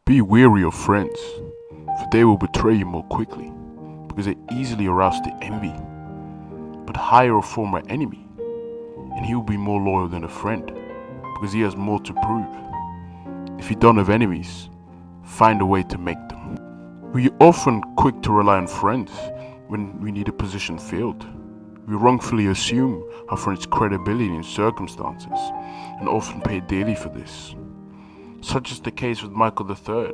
Be wary of friends, for they will betray you more quickly, because they easily arouse the envy. But hire a former enemy, and he will be more loyal than a friend, because he has more to prove. If you don't have enemies, find a way to make them. We are often quick to rely on friends when we need a position filled. We wrongfully assume our friends' credibility in circumstances, and often pay dearly for this. Such is the case with Michael III,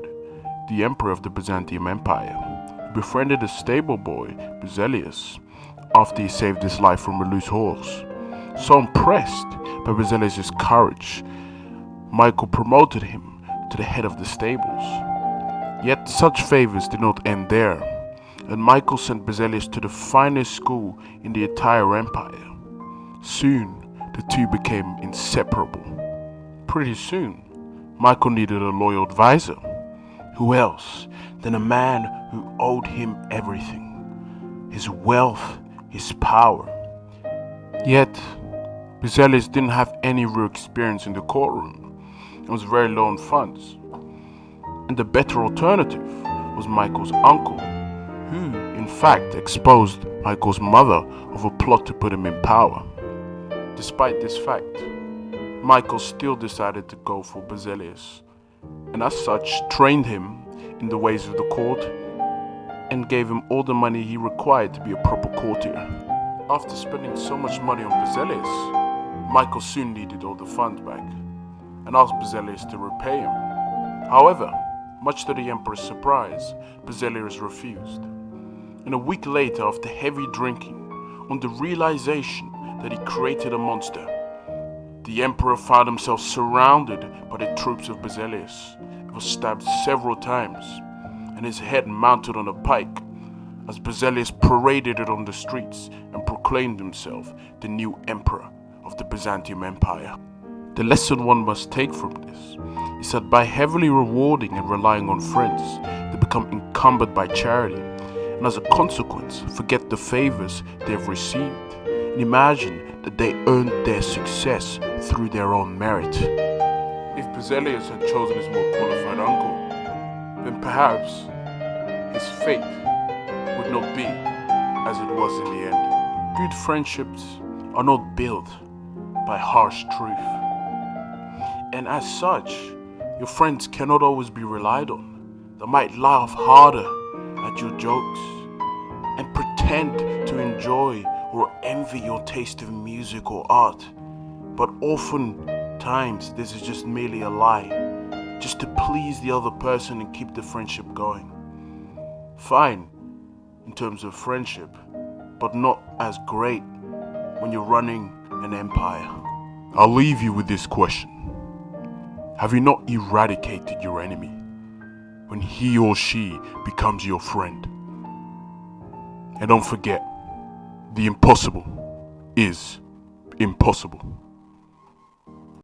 the emperor of the Byzantium Empire, who befriended a stable boy, Basileus, after he saved his life from a loose horse. So impressed by Basileus' courage, Michael promoted him to the head of the stables. Yet such favors did not end there, and Michael sent Basileus to the finest school in the entire empire. Soon, the two became inseparable. Pretty soon, Michael needed a loyal advisor. Who else than a man who owed him everything? His wealth, his power. Yet, Basileus didn't have any real experience in the courtroom and was very low on funds. And the better alternative was Michael's uncle, who in fact exposed Michael's mother of a plot to put him in power. Despite this fact, Michael still decided to go for Basileus, and as such trained him in the ways of the court and gave him all the money he required to be a proper courtier. After spending so much money on Basileus, Michael soon needed all the funds back and asked Basileus to repay him. However, much to the emperor's surprise, Basileus refused. And a week later, after heavy drinking, on the realization that he created a monster, the emperor found himself surrounded by the troops of Basileus. He was stabbed several times, and his head mounted on a pike, as Basileus paraded it on the streets and proclaimed himself the new emperor of the Byzantium Empire. The lesson one must take from this is that by heavily rewarding and relying on friends, they become encumbered by charity, and as a consequence, forget the favors they have received, and imagine that they earned their success through their own merit. If Basileus had chosen his more qualified uncle, then perhaps his fate would not be as it was in the end. Good friendships are not built by harsh truth, and as such, your friends cannot always be relied on. They might laugh harder at your jokes and pretend to enjoy or envy your taste in music or art, but oftentimes this is just merely a lie, just to please the other person and keep the friendship going. Fine in terms of friendship, but not as great when you're running an empire. I'll leave you with this question. Have you not eradicated your enemy when he or she becomes your friend? And don't forget, the impossible is impossible.